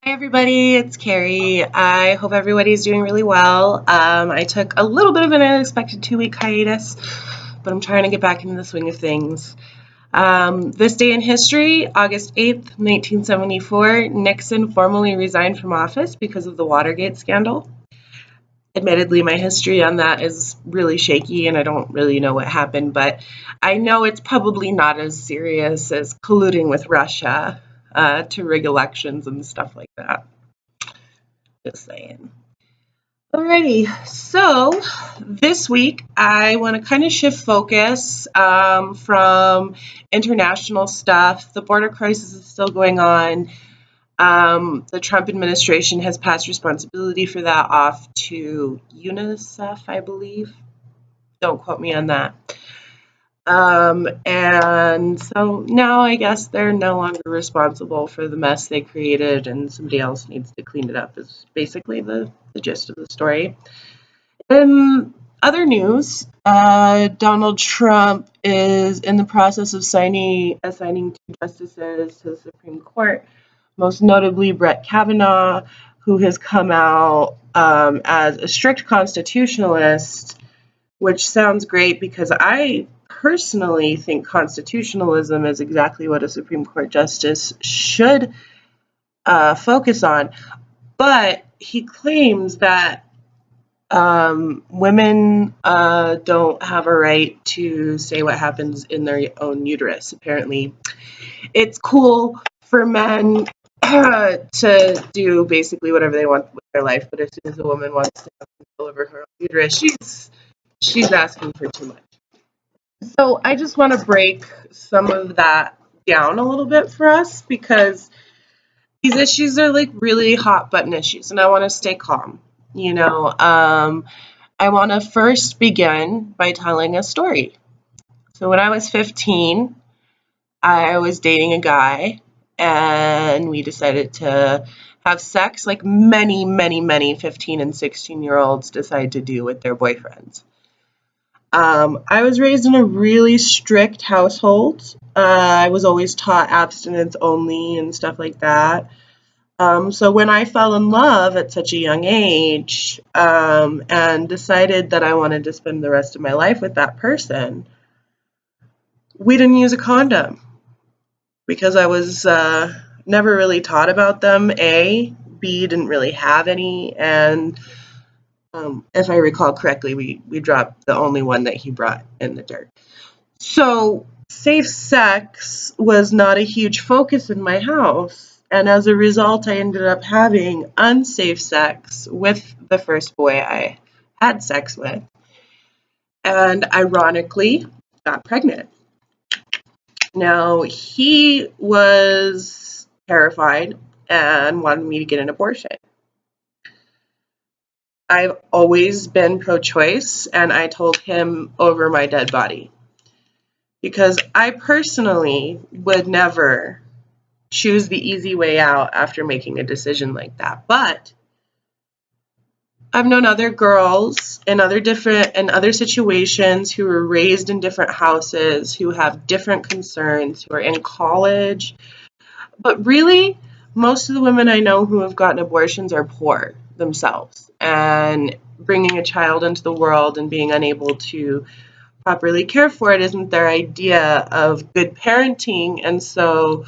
Hi everybody, it's Carrie. I hope everybody's doing really well. I took a little bit of an unexpected 2-week hiatus, but I'm trying to get back into the swing of things. This day in history, August 8th, 1974, Nixon formally resigned from office because of the Watergate scandal. Admittedly, my history on that is really shaky and I don't really know what happened, but I know it's probably not as serious as colluding with Russia to rig elections and stuff like that. Just saying. Alrighty, so this week I want to kind of shift focus from international stuff. The border crisis is still going on. The Trump administration has passed responsibility for that off to UNICEF, I believe. Don't quote me on that. And so now I guess they're no longer responsible for the mess they created and somebody else needs to clean it up is basically the gist of the story. In other news, Donald Trump is in the process of assigning 2 justices to the Supreme Court, most notably Brett Kavanaugh, who has come out as a strict constitutionalist, which sounds great because I personally think constitutionalism is exactly what a Supreme Court justice should focus on. But he claims that women don't have a right to say what happens in their own uterus. Apparently, it's cool for men to do basically whatever they want with their life, but as soon as a woman wants to have control over her own uterus, she's asking for too much. So I just want to break some of that down a little bit for us because these issues are like really hot button issues, and I want to stay calm. I want to first begin by telling a story. So when I was 15, I was dating a guy, and we decided to have sex like many 15 and 16-year-olds decide to do with their boyfriends. I was raised in a really strict household. I was always taught abstinence only and stuff like that. So when I fell in love at such a young age and decided that I wanted to spend the rest of my life with that person, we didn't use a condom because I was never really taught about them, A. B, didn't really have any, and if I recall correctly, we dropped the only one that he brought in the dirt. So safe sex was not a huge focus in my house. And as a result, I ended up having unsafe sex with the first boy I had sex with. And ironically, got pregnant. Now, he was terrified and wanted me to get an abortion. I've always been pro-choice, and I told him over my dead body. Because I personally would never choose the easy way out after making a decision like that. But I've known other girls in other situations who were raised in different houses, who have different concerns, who are in college. But really, most of the women I know who have gotten abortions are poor themselves. And bringing a child into the world and being unable to properly care for it isn't their idea of good parenting. And so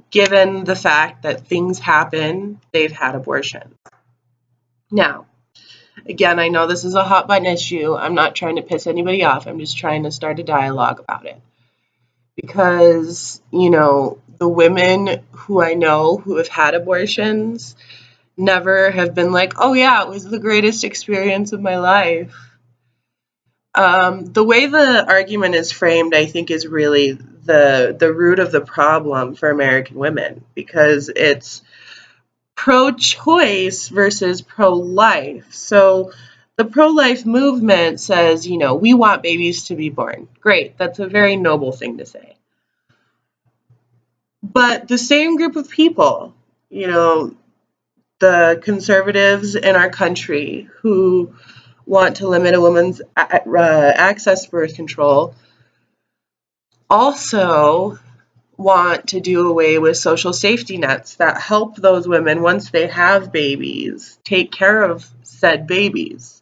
given the fact that things happen, they've had abortion. Now, again, I know this is a hot button issue. I'm not trying to piss anybody off. I'm just trying to start a dialogue about it. Because, the women who I know who have had abortions never have been like, oh yeah, it was the greatest experience of my life. The way the argument is framed, I think, is really the root of the problem for American women, because it's pro-choice versus pro-life. So the pro-life movement says, we want babies to be born. Great, that's a very noble thing to say. But the same group of people, the conservatives in our country who want to limit a woman's access to birth control also want to do away with social safety nets that help those women, once they have babies, take care of said babies.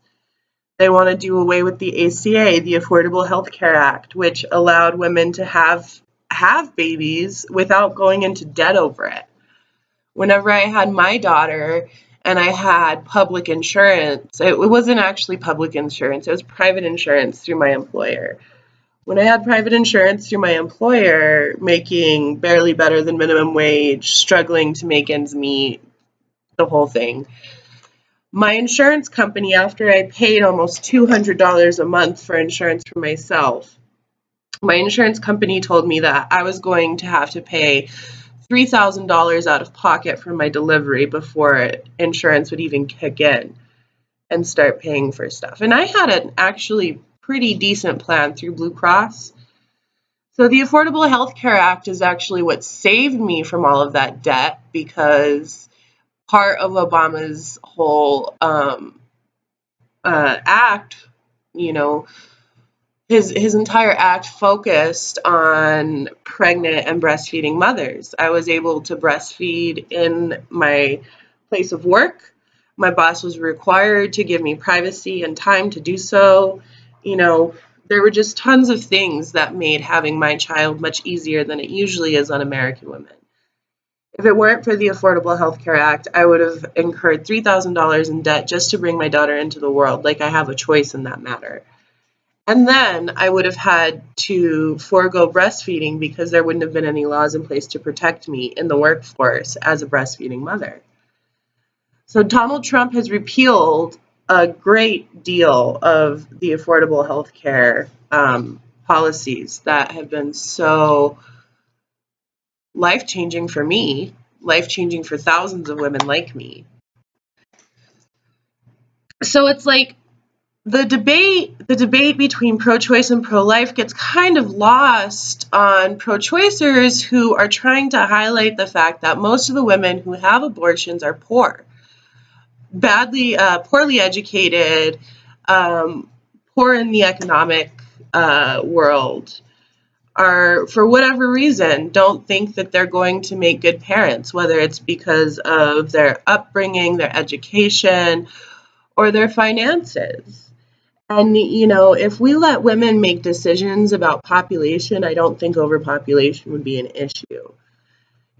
They want to do away with the ACA, the Affordable Health Care Act, which allowed women to have babies without going into debt over it. Whenever I had my daughter and I had public insurance, it wasn't actually public insurance, it was private insurance through my employer. When I had private insurance through my employer, making barely better than minimum wage, struggling to make ends meet, the whole thing, my insurance company, after I paid almost $200 a month for insurance for myself, my insurance company told me that I was going to have to pay $3,000 out of pocket for my delivery before insurance would even kick in and start paying for stuff. And I had an actually pretty decent plan through Blue Cross. So the Affordable Health Care Act is actually what saved me from all of that debt, because part of Obama's whole act, you know, his entire act focused on pregnant and breastfeeding mothers. I was able to breastfeed in my place of work. My boss was required to give me privacy and time to do so. You know, there were just tons of things that made having my child much easier than it usually is on American women. If it weren't for the Affordable Health Care Act, I would have incurred $3,000 in debt just to bring my daughter into the world. Like, I have a choice in that matter. And then I would have had to forego breastfeeding because there wouldn't have been any laws in place to protect me in the workforce as a breastfeeding mother. So Donald Trump has repealed a great deal of the affordable health care policies that have been so life-changing for me, life-changing for thousands of women like me. So it's like, the debate between pro-choice and pro-life gets kind of lost on pro-choicers who are trying to highlight the fact that most of the women who have abortions are poor, poorly educated, poor in the economic world, are, for whatever reason, don't think that they're going to make good parents, whether it's because of their upbringing, their education, or their finances. And, you know, if we let women make decisions about population, I don't think overpopulation would be an issue.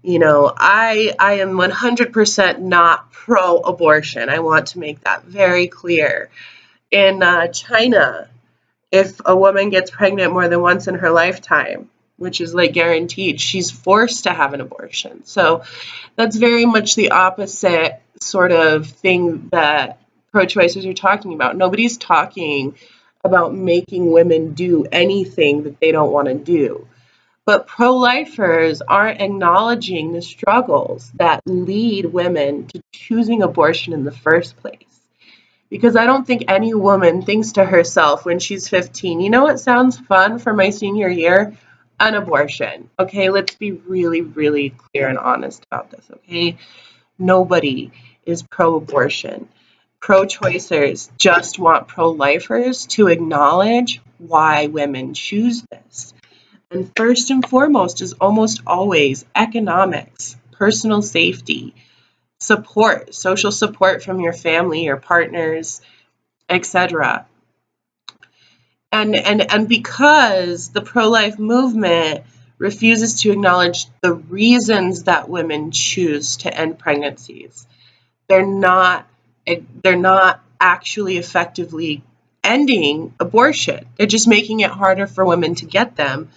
You know, I am 100% not pro-abortion. I want to make that very clear. In China, if a woman gets pregnant more than once in her lifetime, which is like guaranteed, she's forced to have an abortion. So that's very much the opposite sort of thing that pro-choicers are talking about. Nobody's talking about making women do anything that they don't want to do. But pro-lifers aren't acknowledging the struggles that lead women to choosing abortion in the first place. Because I don't think any woman thinks to herself when she's 15, you know what sounds fun for my senior year? An abortion. Okay, let's be really, really clear and honest about this, okay? Nobody is pro-abortion. Pro-choicers just want pro-lifers to acknowledge why women choose this. And first and foremost is almost always economics, personal safety, support, social support from your family, your partners, etc. And because the pro-life movement refuses to acknowledge the reasons that women choose to end pregnancies, they're not actually effectively ending abortion. They're just making it harder for women to get them,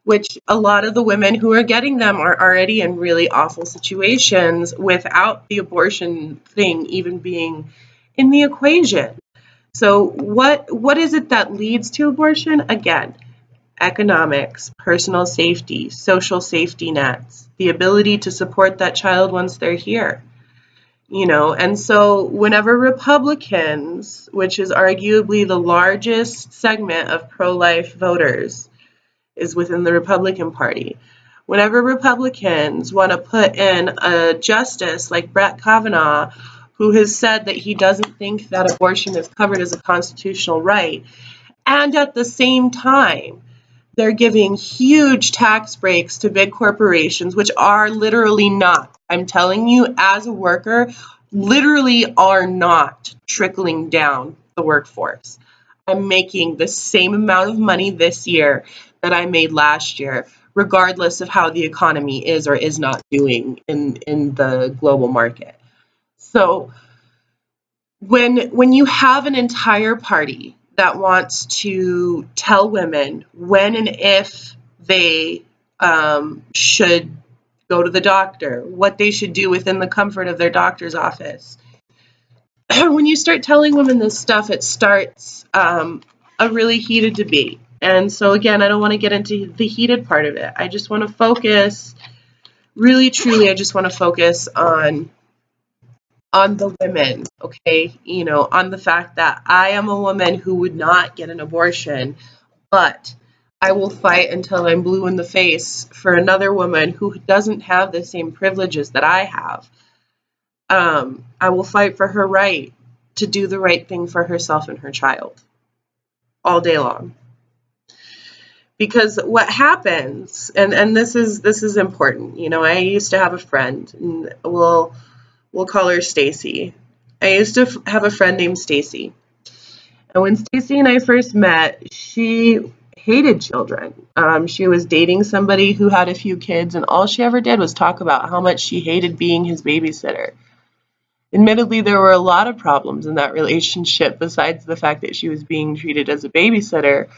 which a lot of the women who are getting them are already in really awful situations without the abortion thing even being in the equation. So what is it that leads to abortion? Again, economics, personal safety, social safety nets, the ability to support that child once they're here. You know, and so whenever Republicans, which is arguably the largest segment of pro-life voters, is within the Republican Party, whenever Republicans want to put in a justice like Brett Kavanaugh, who has said that he doesn't think that abortion is covered as a constitutional right, and at the same time They're giving huge tax breaks to big corporations, which are literally not, I'm telling you, as a worker, literally are not trickling down the workforce. I'm making the same amount of money this year that I made last year, regardless of how the economy is or is not doing in the global market. So when you have an entire party that wants to tell women when and if they should go to the doctor, what they should do within the comfort of their doctor's office, when you start telling women this stuff, it starts a really heated debate. And so again, I don't want to get into the heated part of it. I just want to focus, really truly, I just want to focus on the women, okay? You know, on the fact that I am a woman who would not get an abortion, but I will fight until I'm blue in the face for another woman who doesn't have the same privileges that I have. I will fight for her right to do the right thing for herself and her child all day long. Because what happens, and this is important, you know, I used to have a friend, and we'll call her Stacy. I used to have a friend named Stacy. And when Stacy and I first met, she hated children. She was dating somebody who had a few kids, and all she ever did was talk about how much she hated being his babysitter. Admittedly, there were a lot of problems in that relationship besides the fact that she was being treated as a babysitter.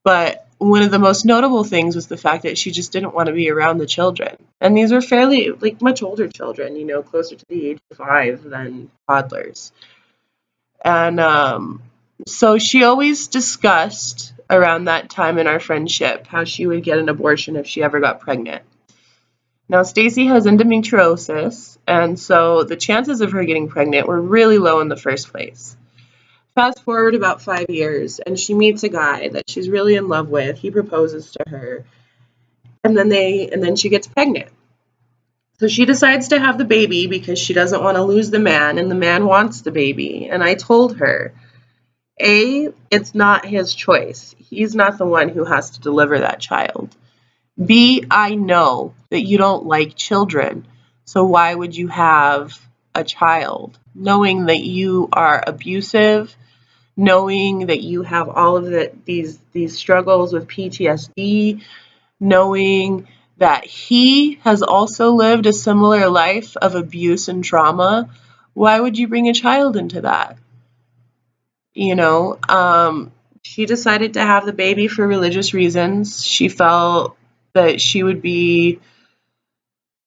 But one of the most notable things was the fact that she just didn't want to be around the children. And these were fairly, like, much older children, you know, closer to the age of 5 than toddlers. And so she always discussed around that time in our friendship how she would get an abortion if she ever got pregnant. Now, Stacy has endometriosis, and so the chances of her getting pregnant were really low in the first place. Fast forward about 5 years, and she meets a guy that she's really in love with. He proposes to her, and then she gets pregnant. So she decides to have the baby because she doesn't want to lose the man, and the man wants the baby. And I told her, A, it's not his choice. He's not the one who has to deliver that child. B, I know that you don't like children, so why would you have a child? Knowing that you are abusive, knowing that you have all of these struggles with PTSD, knowing that he has also lived a similar life of abuse and trauma, why would you bring a child into that? You know, she decided to have the baby for religious reasons. She felt that she would be,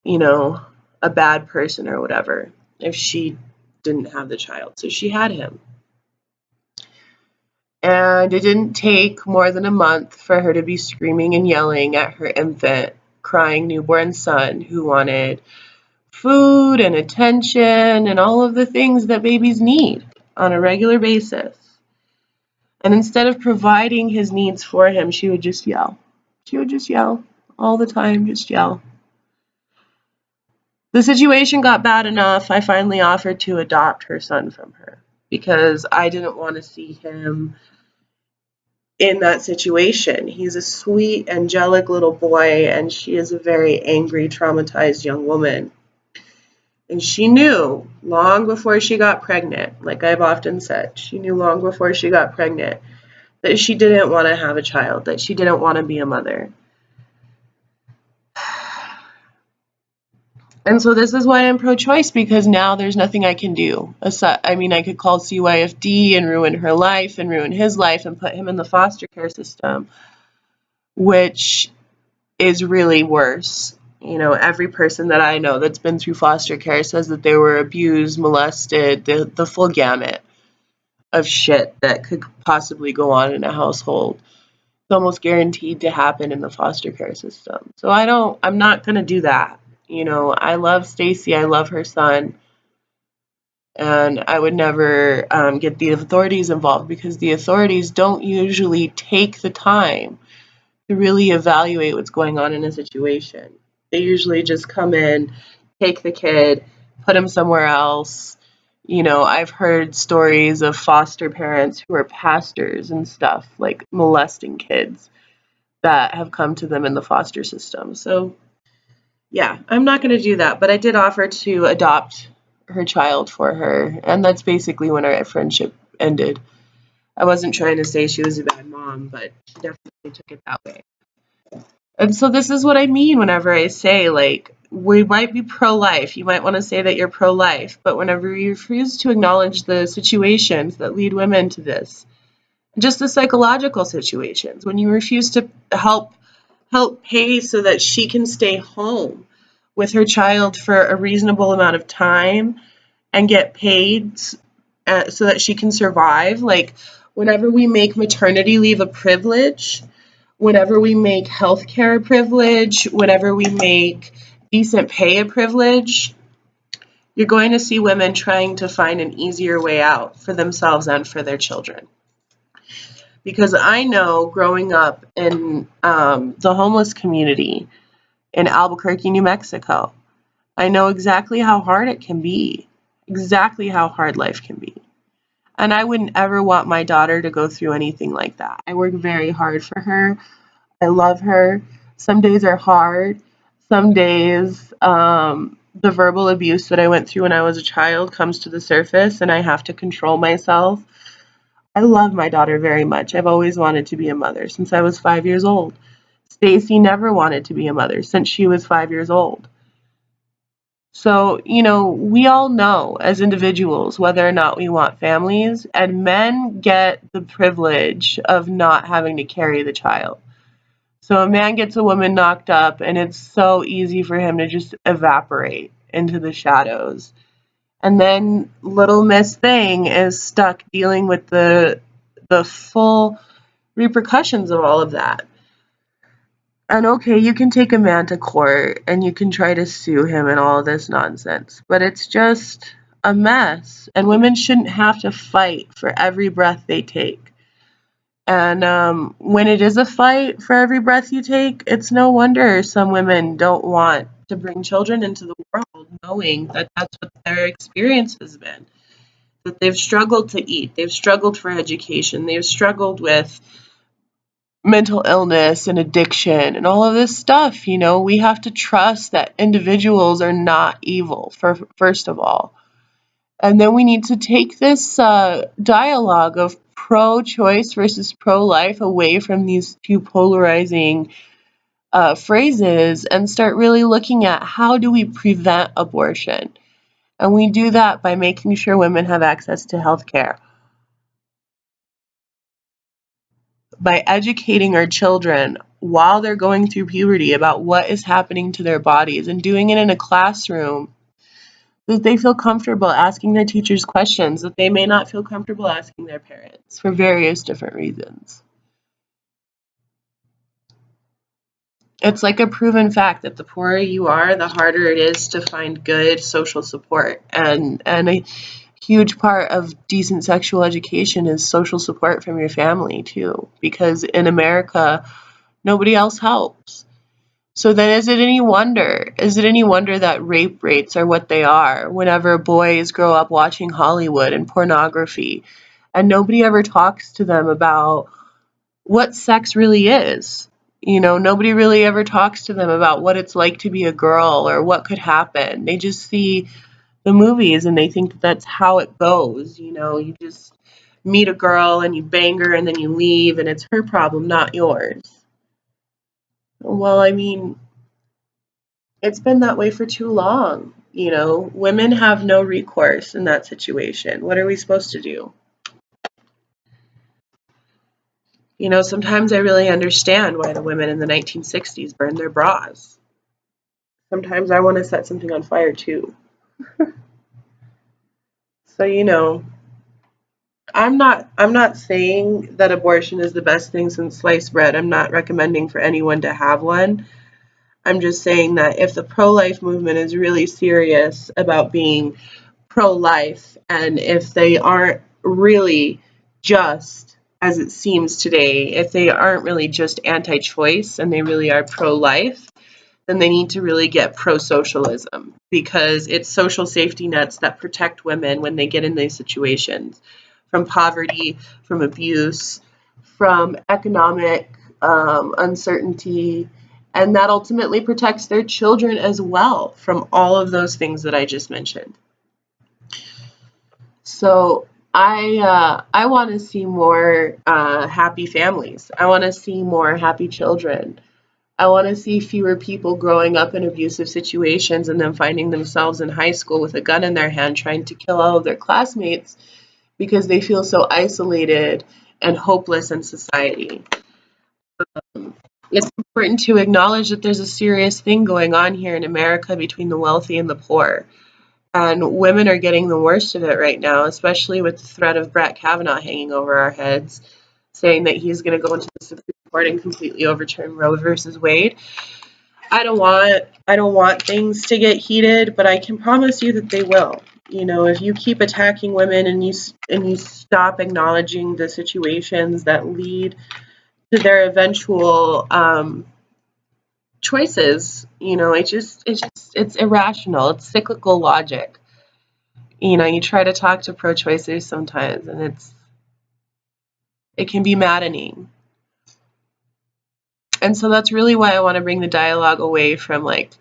you know, a bad person or whatever if she didn't have the child. So she had him. And it didn't take more than a month for her to be screaming and yelling at her infant, crying newborn son who wanted food and attention and all of the things that babies need on a regular basis. And instead of providing his needs for him, she would just yell. She would just yell all the time, just yell. The situation got bad enough, I finally offered to adopt her son from her because I didn't want to see him in that situation. He's a sweet, angelic little boy, and she is a very angry, traumatized young woman. And she knew long before she got pregnant, like I've often said, she knew long before she got pregnant that she didn't want to have a child, that she didn't want to be a mother. And so this is why I'm pro-choice, because now there's nothing I can do. I mean, I could call CYFD and ruin her life and ruin his life and put him in the foster care system, which is really worse. You know, every person that I know that's been through foster care says that they were abused, molested, the full gamut of shit that could possibly go on in a household. It's almost guaranteed to happen in the foster care system. So I'm not going to do that. You know, I love Stacy. I love her son. And I would never get the authorities involved because the authorities don't usually take the time to really evaluate what's going on in a situation. They usually just come in, take the kid, put him somewhere else. You know, I've heard stories of foster parents who are pastors and stuff, like molesting kids that have come to them in the foster system. So yeah, I'm not going to do that, but I did offer to adopt her child for her, and that's basically when our friendship ended. I wasn't trying to say she was a bad mom, but she definitely took it that way. And so this is what I mean whenever I say, like, we might be pro-life. You might want to say that you're pro-life, but whenever you refuse to acknowledge the situations that lead women to this, just the psychological situations, when you refuse to help pay so that she can stay home with her child for a reasonable amount of time and get paid so that she can survive. Like, whenever we make maternity leave a privilege, whenever we make healthcare a privilege, whenever we make decent pay a privilege, you're going to see women trying to find an easier way out for themselves and for their children. Because I know growing up in the homeless community in Albuquerque, New Mexico, I know exactly how hard it can be, exactly how hard life can be. And I wouldn't ever want my daughter to go through anything like that. I work very hard for her. I love her. Some days are hard. Some days, the verbal abuse that I went through when I was a child comes to the surface and I have to control myself. I love my daughter very much. I've always wanted to be a mother since I was 5 years old. Stacy never wanted to be a mother since she was 5 years old. So, we all know as individuals whether or not we want families, and men get the privilege of not having to carry the child. So a man gets a woman knocked up, and it's so easy for him to just evaporate into the shadows. And then little Miss Thing is stuck dealing with the full repercussions of all of that. And okay, you can take a man to court and you can try to sue him and all this nonsense, but it's just a mess. And women shouldn't have to fight for every breath they take. And when it is a fight for every breath you take, it's no wonder some women don't want to bring children into the world, knowing that that's what their experience has been. That they've struggled to eat, they've struggled for education, they've struggled with mental illness and addiction and all of this stuff. We have to trust that individuals are not evil, first of all. And then we need to take this dialogue of pro-choice versus pro-life away from these two polarizing phrases and start really looking at how do we prevent abortion. And we do that by making sure women have access to health care, by educating our children while they're going through puberty about what is happening to their bodies, and doing it in a classroom that they feel comfortable asking their teachers questions that they may not feel comfortable asking their parents for various different reasons. It's like a proven fact that the poorer you are, the harder it is to find good social support. And a huge part of decent sexual education is social support from your family too, because in America, nobody else helps. So then is it any wonder that rape rates are what they are whenever boys grow up watching Hollywood and pornography, and nobody ever talks to them about what sex really is? Nobody really ever talks to them about what it's like to be a girl or what could happen. They just see the movies and they think that that's how it goes. You just meet a girl and you bang her and then you leave and it's her problem, not yours. Well, I mean, it's been that way for too long. Women have no recourse in that situation. What are we supposed to do? Sometimes I really understand why the women in the 1960s burned their bras. Sometimes I want to set something on fire too. So, I'm not saying that abortion is the best thing since sliced bread. I'm not recommending for anyone to have one. I'm just saying that if the pro-life movement is really serious about being pro-life, and if they aren't really just, as it seems today, if they aren't really just anti-choice and they really are pro-life, then they need to really get pro-socialism, because it's social safety nets that protect women when they get in these situations from poverty, from abuse, from economic uncertainty, and that ultimately protects their children as well from all of those things that I just mentioned. So I want to see more happy families. I want to see more happy children. I want to see fewer people growing up in abusive situations and then finding themselves in high school with a gun in their hand trying to kill all of their classmates because they feel so isolated and hopeless in society. It's important to acknowledge that there's a serious thing going on here in America between the wealthy and the poor. And women are getting the worst of it right now, especially with the threat of Brett Kavanaugh hanging over our heads, saying that he's going to go into the Supreme Court and completely overturn Roe versus Wade. I don't want things to get heated, but I can promise you that they will. You know, if you keep attacking women and you stop acknowledging the situations that lead to their eventual choices, you know, it's irrational. It's cyclical logic. You know, you try to talk to pro-choicers sometimes, and it can be maddening. And so that's really why I want to bring the dialogue away from like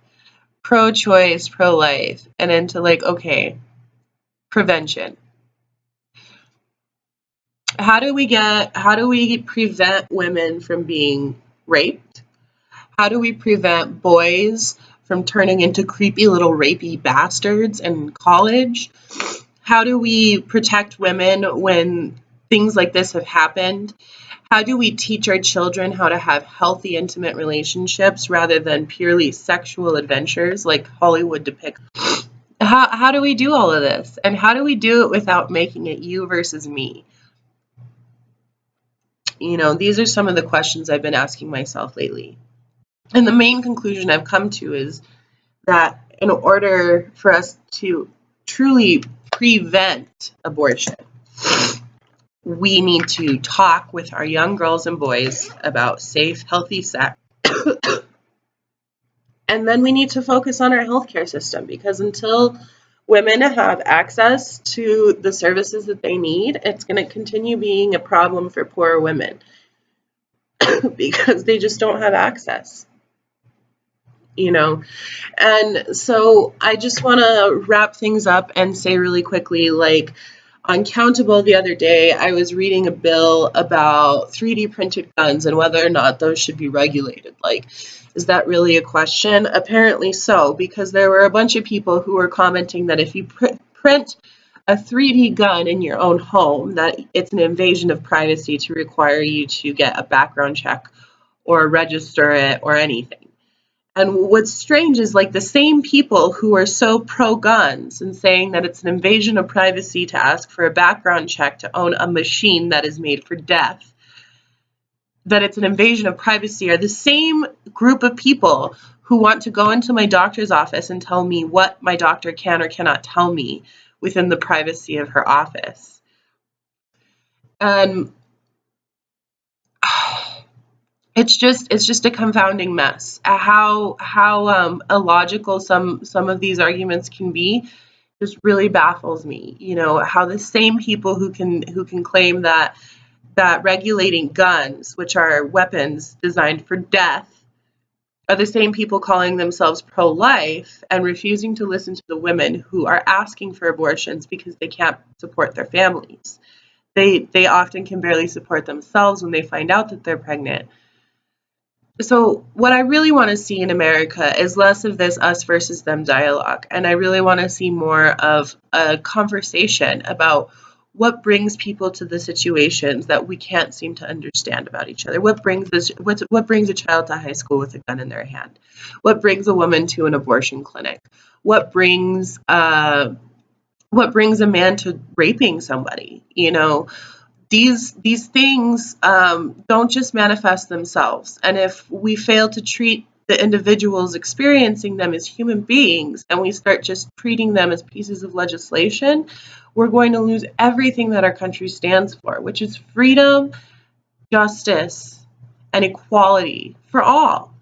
pro-choice, pro-life, and into like, okay, prevention. How do we prevent women from being raped? How do we prevent boys from turning into creepy little rapey bastards in college? How do we protect women when things like this have happened? How do we teach our children how to have healthy, intimate relationships rather than purely sexual adventures like Hollywood depicts? How do we do all of this? And how do we do it without making it you versus me? You know, these are some of the questions I've been asking myself lately. And the main conclusion I've come to is that in order for us to truly prevent abortion, we need to talk with our young girls and boys about safe, healthy sex. And then we need to focus on our healthcare system, because until women have access to the services that they need, it's going to continue being a problem for poor women because they just don't have access. You know, and so I just want to wrap things up and say really quickly, like on Countable the other day, I was reading a bill about 3D printed guns and whether or not those should be regulated. Like, is that really a question? Apparently so, because there were a bunch of people who were commenting that if you print a 3D gun in your own home, that it's an invasion of privacy to require you to get a background check or register it or anything. And what's strange is like the same people who are so pro-guns and saying that it's an invasion of privacy to ask for a background check to own a machine that is made for death, that it's an invasion of privacy, are the same group of people who want to go into my doctor's office and tell me what my doctor can or cannot tell me within the privacy of her office. And it's just a confounding mess. How illogical some of these arguments can be just really baffles me. You know, how the same people who can claim that regulating guns, which are weapons designed for death, are the same people calling themselves pro-life and refusing to listen to the women who are asking for abortions because they can't support their families. They often can barely support themselves when they find out that they're pregnant. So what I really want to see in America is less of this us versus them dialogue. And I really want to see more of a conversation about what brings people to the situations that we can't seem to understand about each other. What brings a child to high school with a gun in their hand? What brings a woman to an abortion clinic? What brings a man to raping somebody? You know, these things don't just manifest themselves. And if we fail to treat the individuals experiencing them as human beings and we start just treating them as pieces of legislation, we're going to lose everything that our country stands for, which is freedom, justice, and equality for all.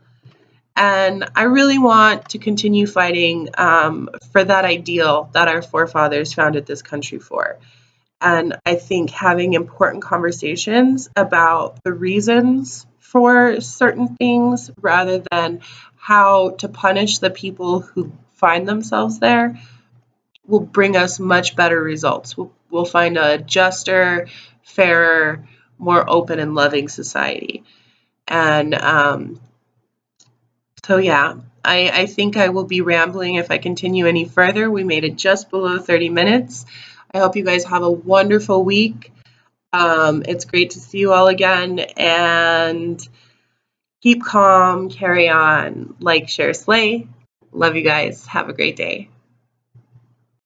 And I really want to continue fighting for that ideal that our forefathers founded this country for. And I think having important conversations about the reasons for certain things rather than how to punish the people who find themselves there will bring us much better results. We'll find a juster, fairer, more open and loving society. And so, yeah, I think I will be rambling if I continue any further. We made it just below 30 minutes. I hope you guys have a wonderful week. It's great to see you all again, and keep calm, carry on, like, share, slay. Love you guys. Have a great day.